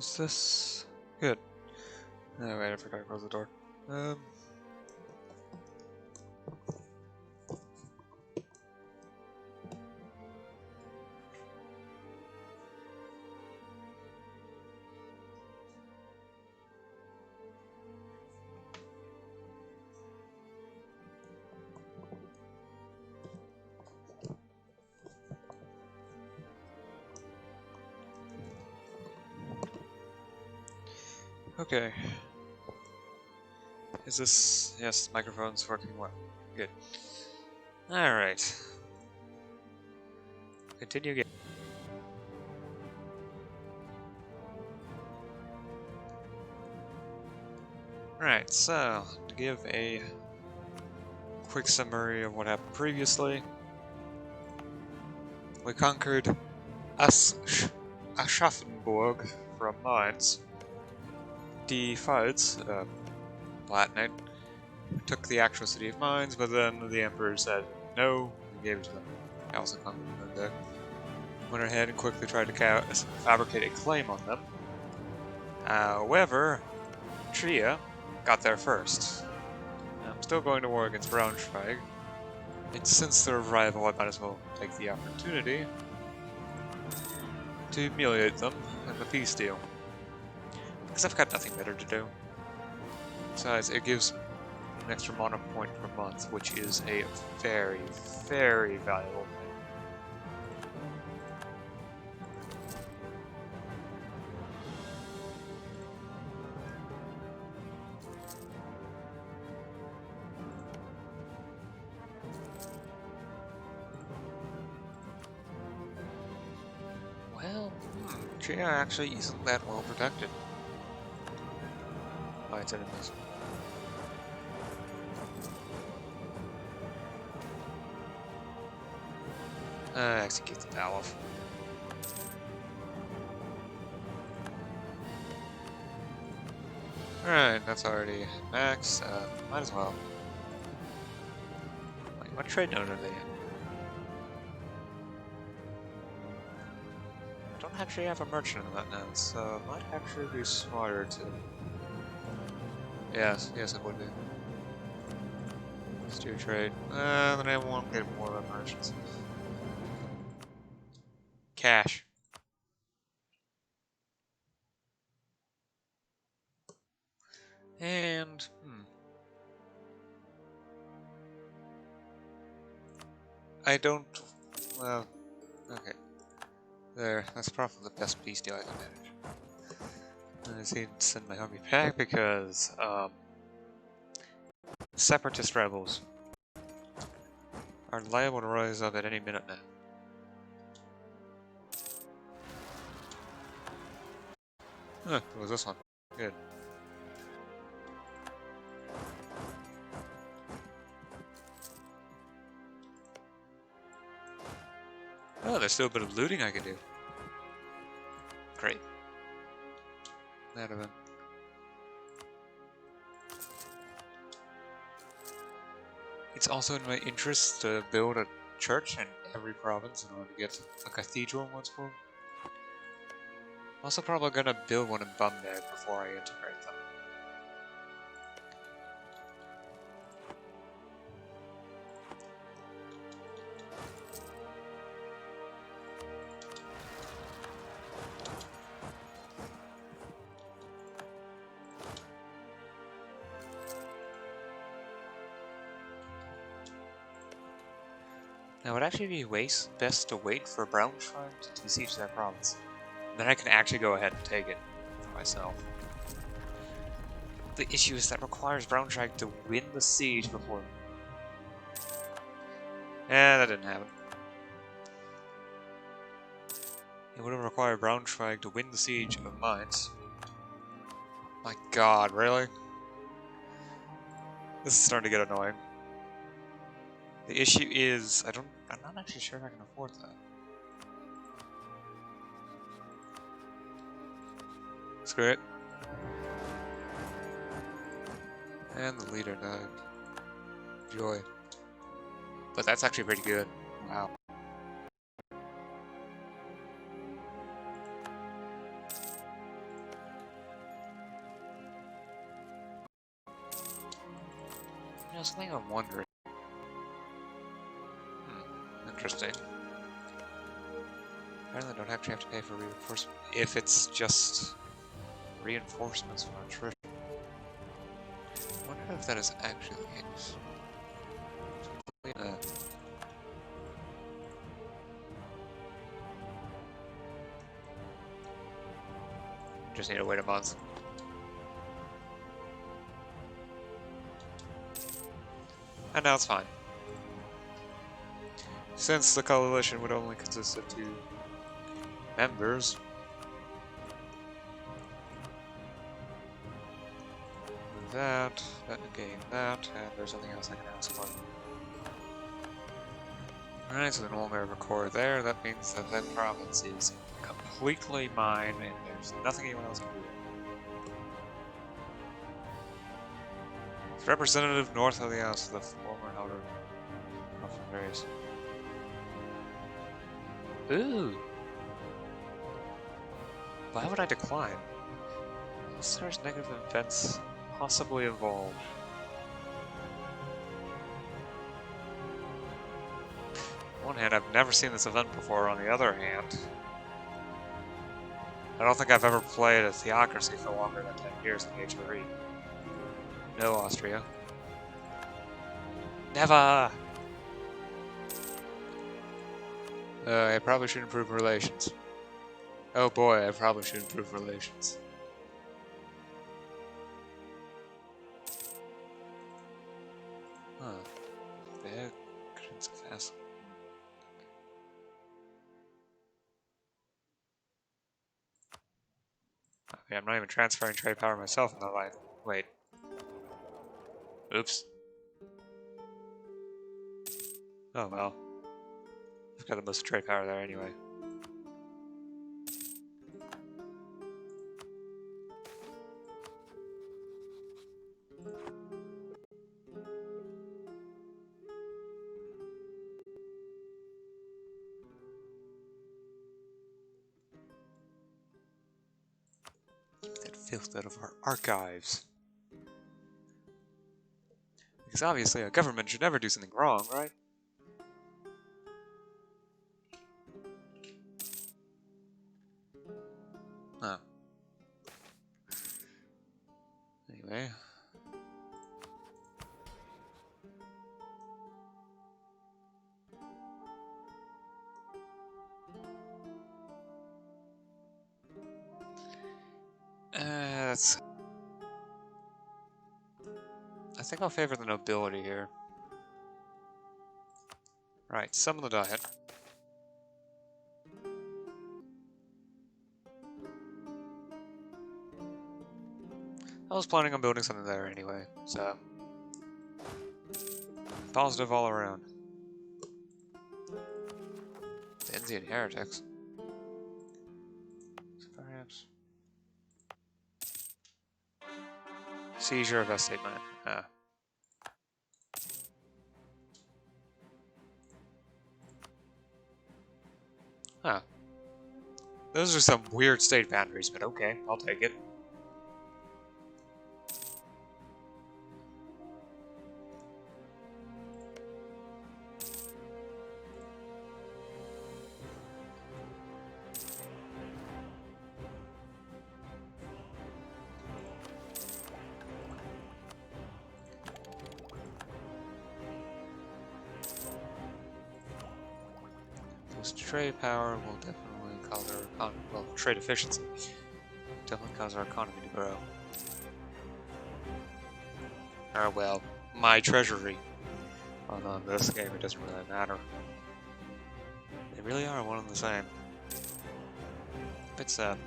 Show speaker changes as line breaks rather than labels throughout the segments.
Is this good? Oh wait, I forgot to close the door. Okay. Is this... Yes, the microphone's working well. Good. Alright. Continue again. Right, so, to give a quick summary of what happened previously, we conquered Aschaffenburg from Mainz, defeated Palatinate, took the actual city of Mainz, but then the Emperor said no, we gave it to them. I also conquered Nuremberg. Went ahead and quickly tried to fabricate a claim on them. However, Trier got there first. I'm still going to war against Braunschweig, and since their rival, I might as well take the opportunity to humiliate them in the peace deal. Because I've got nothing better to do. Besides, it gives an extra mana point per month, which is a very, very valuable thing. Well, Trier actually isn't that well protected by its enemies. Execute the Palaf. Alright, that's already max. Might as well. Wait, what trade node are they in? I don't actually have a merchant in that now, so it might actually be smarter to... Yes, it would be. Let's do a trade. Then I won't get more of merchants. Cash. And, I don't... Well, okay. There, that's probably the best peace deal I can manage. I just need to send my army back because, separatist rebels are liable to rise up at any minute now. Huh, it was this one. Good. Oh, there's still a bit of looting I can do. Great. That event. It's also in my interest to build a church in every province in order to get a cathedral in one school. I'm also probably gonna build one in Bamberg before I integrate them. Now, it would actually be best to wait for Braunschweig to besiege that province. Then I can actually go ahead and take it for myself. The issue is that requires Braunschweig to win the siege before... that didn't happen. It would have required Braunschweig to win the siege of Mainz. My god, really? This is starting to get annoying. The issue is, I'm not actually sure if I can afford that. Screw it. And the leader died. Joy. But that's actually pretty good. Wow. know, something I'm wondering. Interesting. Apparently don't actually have to pay for reinforcement if it's just reinforcements from attrition. I wonder if that is actually the case. Just need to wait a month. And now it's fine. Since the coalition would only consist of 2 members, that negating that, and there's something else I can ask for. Alright, so no longer have a core there. That means that that province is completely mine, and there's nothing anyone else can do. It's representative north of the house of the former elder of race. Ooh! Why would I decline? Unless there's negative events possibly involved. On one hand, I've never seen this event before. On the other hand, I don't think I've ever played a theocracy for longer than 10 years in the HRE. No, Austria. Never! I probably should improve relations. Oh boy, I probably should improve relations. Huh. Bad fast. Okay, I'm not even transferring trade power myself in the line. Wait. Oops. Oh well. I've got the most trade power there anyway. Get that filth out of our archives. Because obviously a government should never do something wrong, right? Oh. Anyway. I think I'll favor the nobility here. Right, summon the diet. I was planning on building something there anyway, so... Positive all around. The Indian heretics. So perhaps... Seizure of estate mine. Ah. Huh. Those are some weird state boundaries, but okay, I'll take it. This trade power will definitely cause our economy, well, trade efficiency definitely cause our economy to grow. Oh well, my treasury. Oh no, in this game it doesn't really matter. They really are one and the same. Bit sad.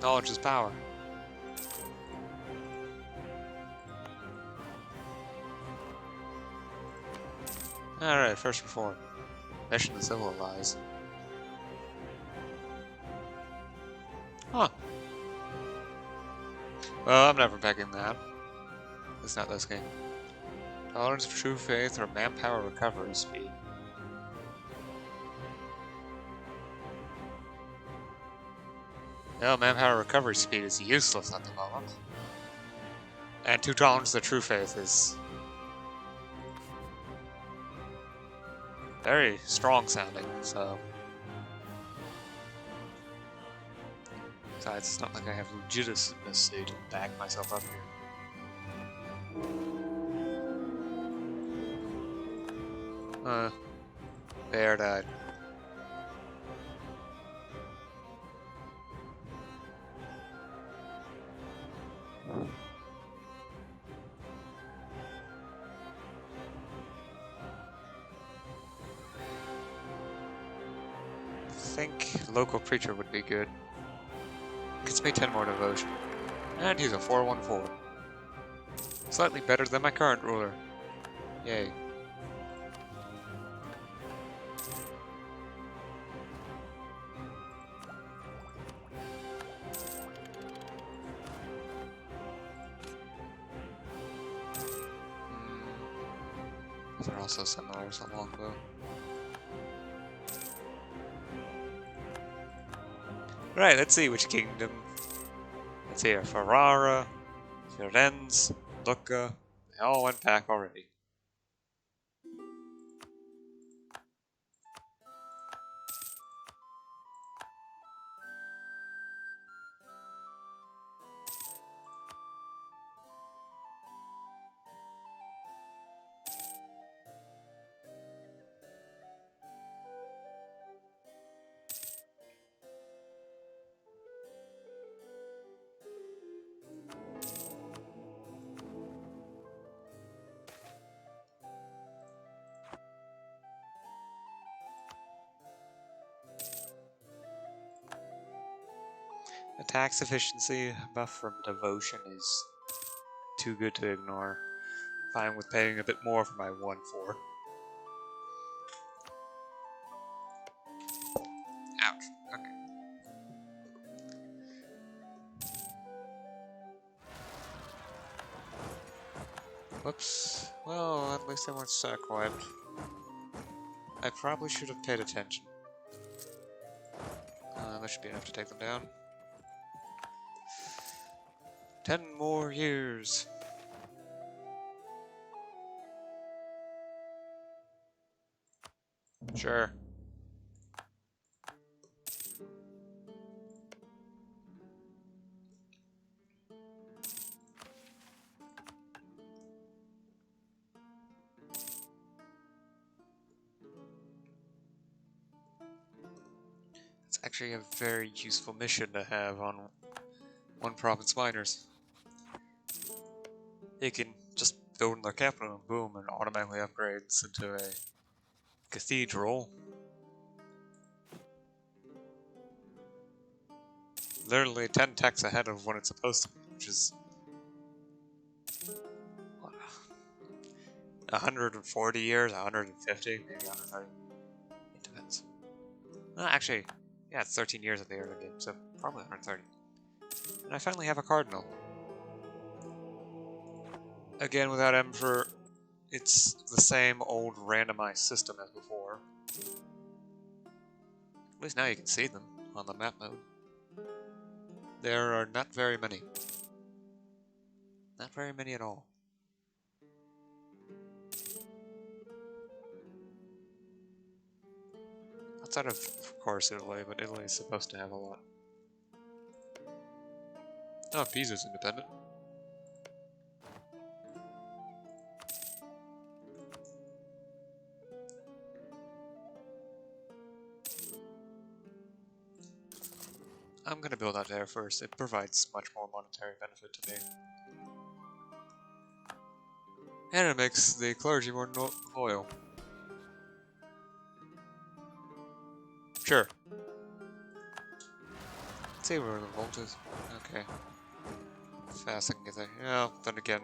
Knowledge is power. Alright, first reform. Mission to civilize. Huh. Well, I'm never picking that. It's not this game. Tolerance of true faith or manpower recovery speed. No, manpower recovery speed is useless at the moment. And 2 tolerance of true faith is very strong sounding, so. Besides, it's not like I have legitimacy to back myself up here. Bear died. I think local preacher would be good. Gets me 10 more devotion. And he's a 414. Slightly better than my current ruler. Yay. These are also similar to longbow. Right, let's see which kingdom. Let's see here. Ferrara, Firenze, Lucca. They all went back already. Attack efficiency buff from devotion is too good to ignore. Fine with paying a bit more for my 1-4. Ouch. Okay. Whoops. Well, at least I weren't sack wiped. I probably should have paid attention. That should be enough to take them down. 10 more years. Sure. It's actually a very useful mission to have on one province miners. You can just build in their capital and boom, and automatically upgrades into a cathedral. Literally 10 techs ahead of when it's supposed to be, which is 140 years, 150, maybe 130. It depends. Actually, yeah, it's 13 years at the early game, so probably 130. And I finally have a cardinal. Again, without Emperor, it's the same old randomized system as before. At least now you can see them on the map mode. There are not very many. Not very many at all. Outside of course, Italy, but Italy is supposed to have a lot. Oh, Pisa's independent. I'm gonna build out there first. It provides much more monetary benefit to me. And it makes the clergy more loyal. Sure. Let's see where the vault is. Okay. Fast I can get there. Yeah, then again.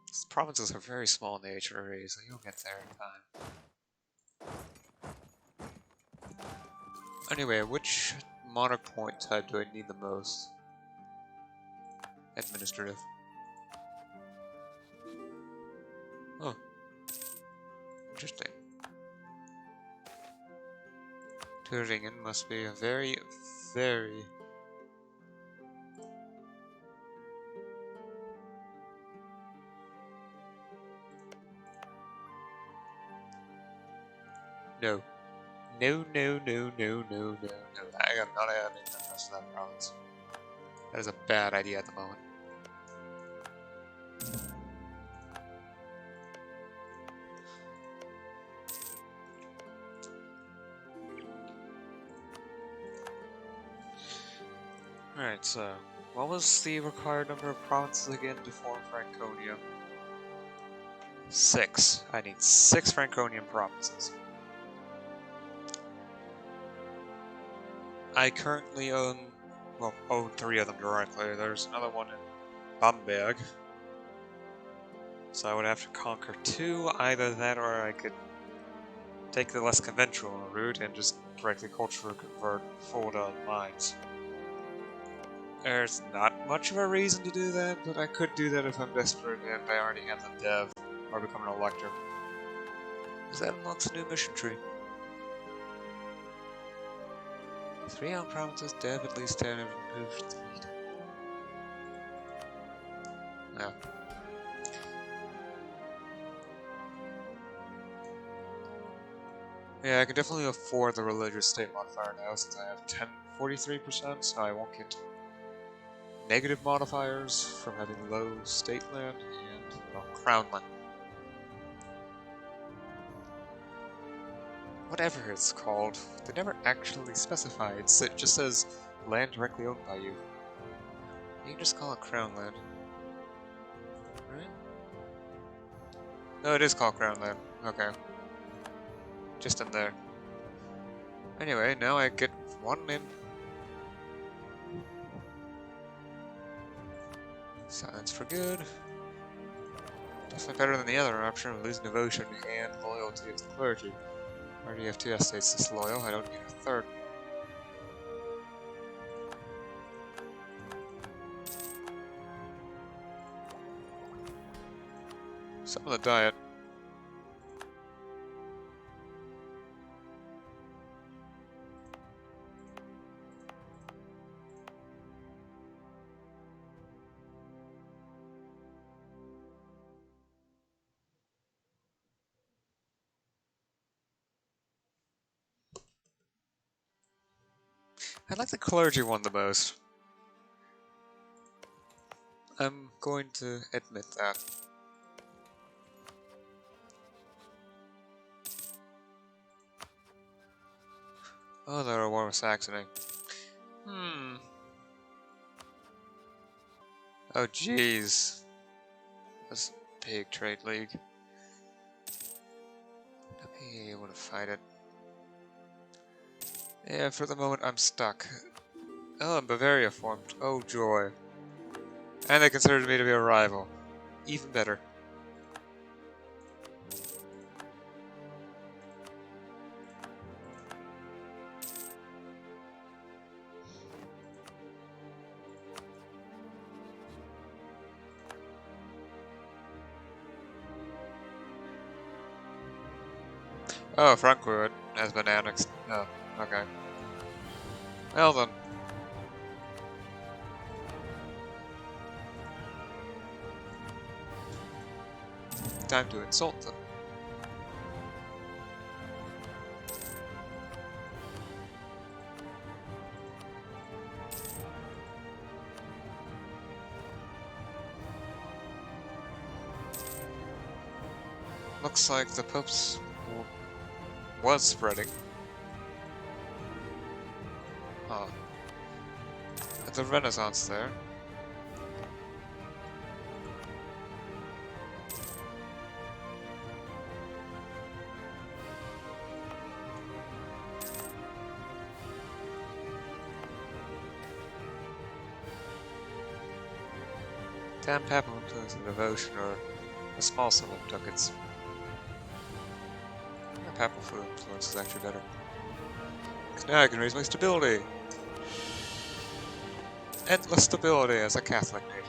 These provinces are very small in nature, so you'll get there in time. Anyway, which monarch point type do I need the most? administrative. Oh, interesting. Turingen must be a very, very... No. No, no, no, no, no, no, no. I am not adding the rest of that province. That is a bad idea at the moment. Alright, so what was the required number of provinces again to form Franconia? 6. I need 6 Franconian provinces. I currently own, well, own 3 of them directly. There's another one in Bamberg. So I would have to conquer 2, either that or I could take the less conventional route and just directly culture convert full to mines. There's not much of a reason to do that, but I could do that if I'm desperate and I already have the dev or become an elector. Because that unlocks a new mission tree. 3 on provinces, dev at least 10, and remove 3. Yeah. Yeah, I can definitely afford the religious state modifier now since I have 43%, so I won't get negative modifiers from having low state land and, well, crown land. Whatever it's called, they never actually specify. It just says land directly owned by you. You can just call it crown land. Right? No, it is called crown land. Okay. Just in there. Anyway, now I get 1 in. Silence for good. Definitely better than the other option of losing devotion and loyalty of the clergy. I already have 2 estates disloyal, I don't need a 3rd. Some of the diet. I like the clergy one the most. I'm going to admit that. Oh, they're a war with Saxony. Oh, jeez. That's a big trade league. Not be able to fight it. Yeah, for the moment I'm stuck. Oh, and Bavaria formed. Oh, joy. And they considered me to be a rival. Even better. Oh, Frankfurt has been annexed. Oh, okay. Well then. Time to insult them. Looks like the Pope's was spreading. Oh. At the Renaissance there. Damn Papal influence and devotion, or a small sum of ducats. Papal influence is actually better. Because now I can raise my stability! Endless stability as a Catholic nation.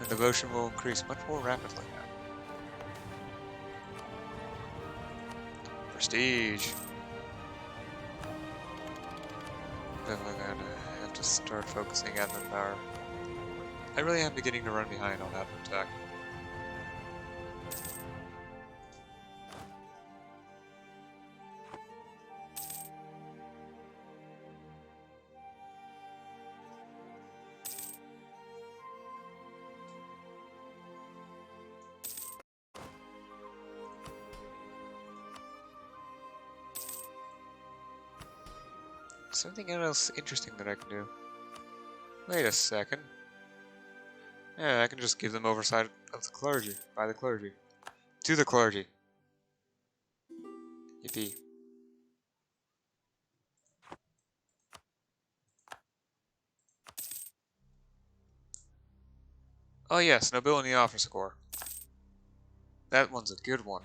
And devotion will increase much more rapidly now. Prestige. Definitely gonna have to start focusing on the power. I really am beginning to run behind on that attack. Something else interesting that I can do. Wait a second. Yeah, I can just give them oversight of the clergy, by the clergy. To the clergy. Yippee. Oh yes, nobility officer corps. That one's a good one.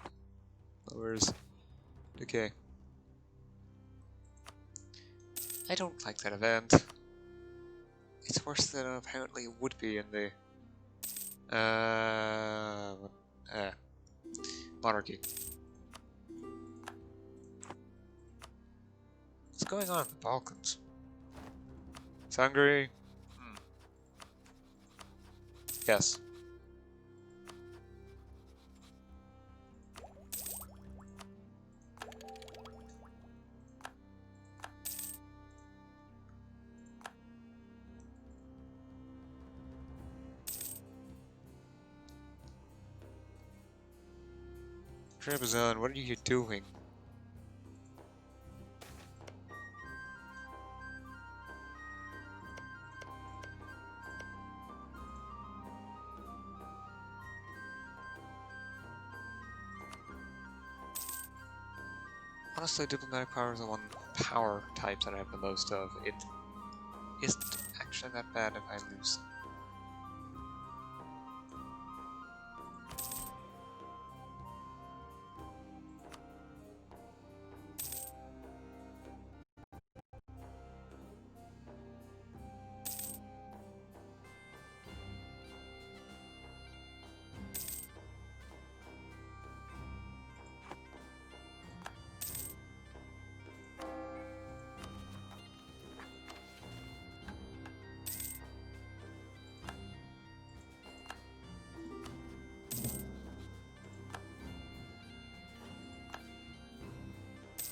Lowers decay. I don't like that event. It's worse than apparently it would be in the monarchy. What's going on in the Balkans? It's Hungary. Yes. Trebizond, what are you doing? Honestly, diplomatic power is the one power type that I have the most of. It isn't actually that bad if I lose.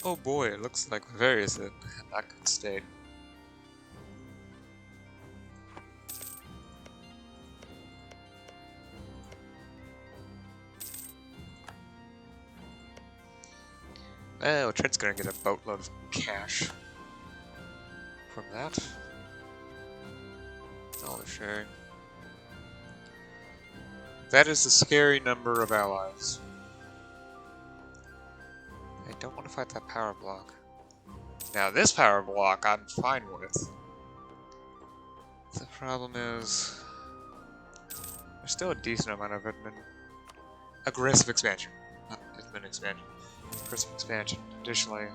Oh boy, it looks like Bavaria is in not good state. Oh, Trent's gonna get a boatload of cash from that. All the sharing. That is a scary number of allies. I don't want to fight that power block. Now this power block I'm fine with. The problem is there's still a decent amount of admin. Aggressive expansion. Not admin expansion. Aggressive expansion. Additionally,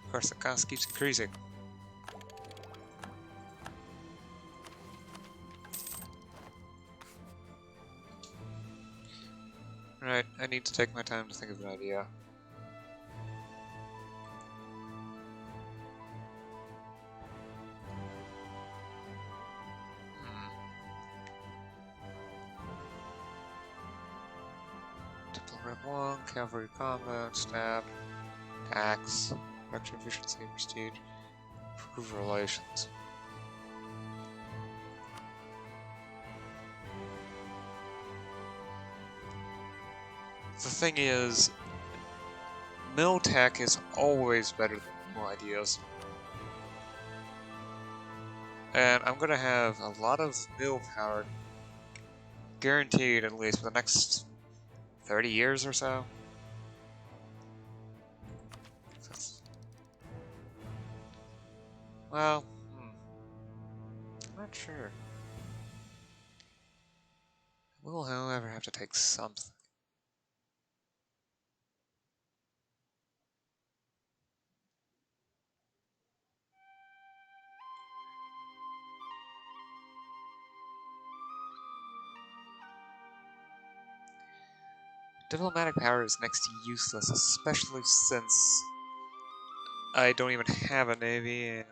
of course, the cost keeps increasing. Right, I need to take my time to think of an idea. Diplomat 1, cavalry combat, stab, tax, production efficiency, prestige, improve relations. The thing is, mill tech is always better than mill ideas. And I'm gonna have a lot of mill power guaranteed at least for the next 30 years or so. Well, I'm not sure. We'll, however, have to take something. Diplomatic power is next to useless, especially since I don't even have a navy, and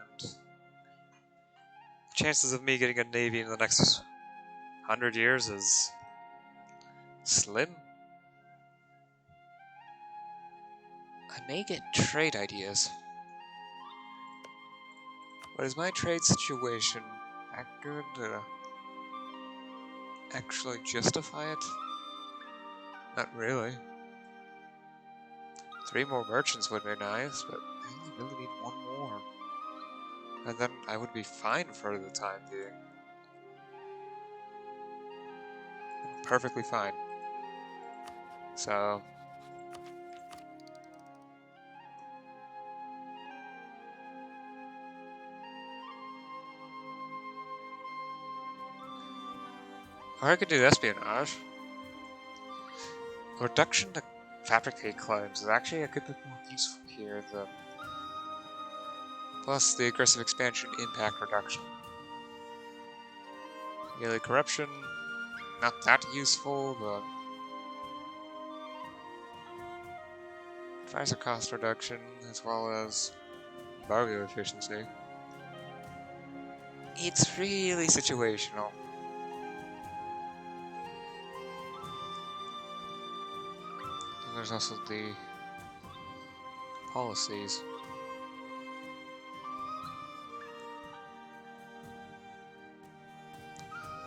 chances of me getting a navy in the next 100 years is slim. I may get trade ideas. But is my trade situation that good to actually justify it? Not really. 3 more merchants would be nice, but I only really need 1 more. And then I would be fine for the time being. Perfectly fine. So... or I could do espionage. A reduction to fabricate claims is actually a good bit more useful here, though. Plus the aggressive expansion impact reduction. Yearly corruption, not that useful, but advisor cost reduction as well as embargo efficiency. It's really situational. And there's also the policies.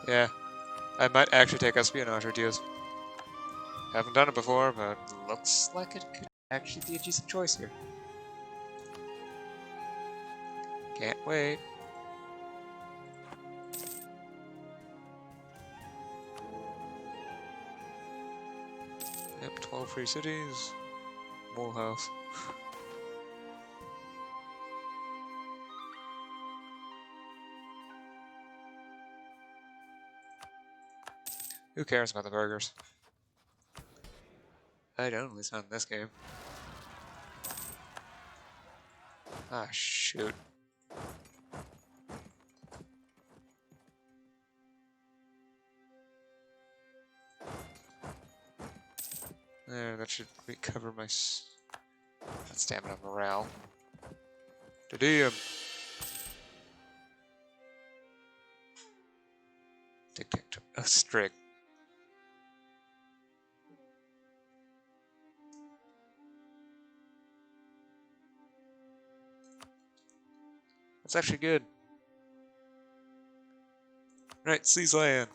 Yeah, I might actually take espionage ideas. Haven't done it before, but looks like it could actually be a decent choice here. Can't wait. Yep, 12 free cities. Mole house. Who cares about the burgers? I don't, at least not in this game. Ah, shoot. There, that should recover my stamina morale. Didium! Detect a strig. That's actually good. Right, seize land.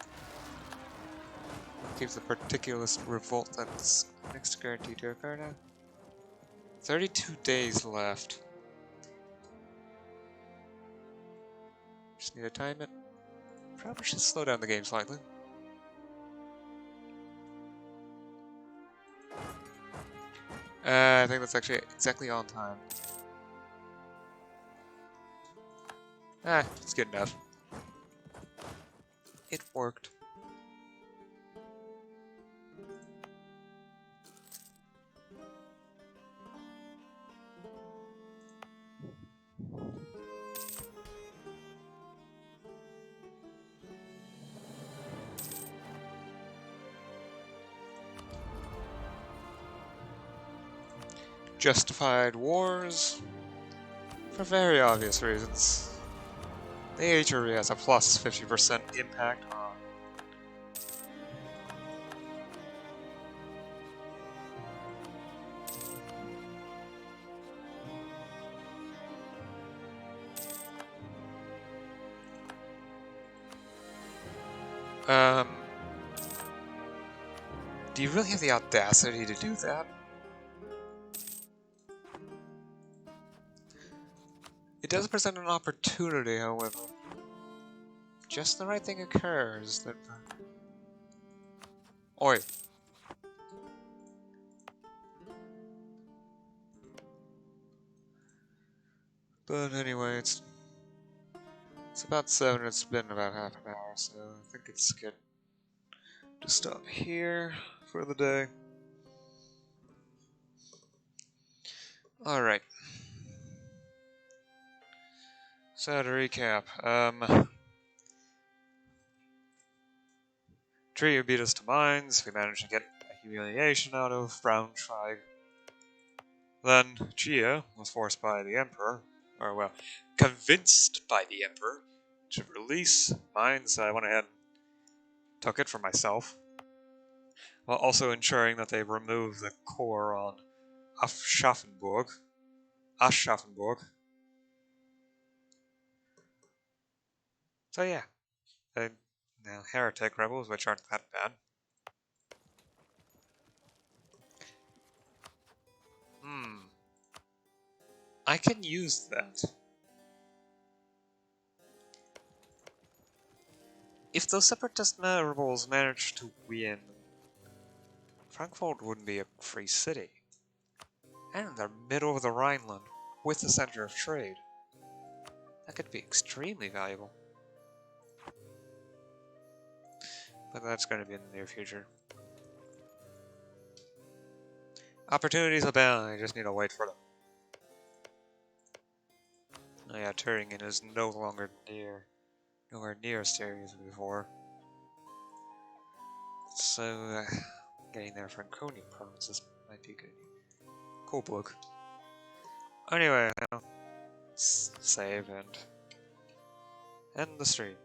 Gives the particulars revolt that's next guarantee to occur now. 32 days left. Just need to time it. Probably should slow down the game slightly. I think that's actually exactly on time. Ah, it's good enough. It worked. Justified wars for very obvious reasons. The HRE has a plus 50% impact on. Do you really have the audacity to do that? It does present an opportunity, however. Just the right thing occurs that... Oi. But anyway, it's about 7, it's been about half an hour, so I think it's good to stop here for the day. Alright. So to recap, Trio beat us to mines, we managed to get a humiliation out of Braunschweig. Then Gia was forced by the Emperor, or well, convinced by the Emperor, to release mine, so I went ahead and took it for myself, while also ensuring that they remove the core on Aschaffenburg. So yeah, now heretic rebels, which aren't that bad. I can use that. If those separatist rebels manage to win, Frankfurt wouldn't be a free city. And they're middle of the Rhineland, with the center of trade. That could be extremely valuable. But that's going to be in the near future. Opportunities abound, I just need to wait for them. Oh yeah, Turingen is nowhere near as serious as before. So, getting their Franconia provinces might be good. Cool book. Anyway, save and end the stream.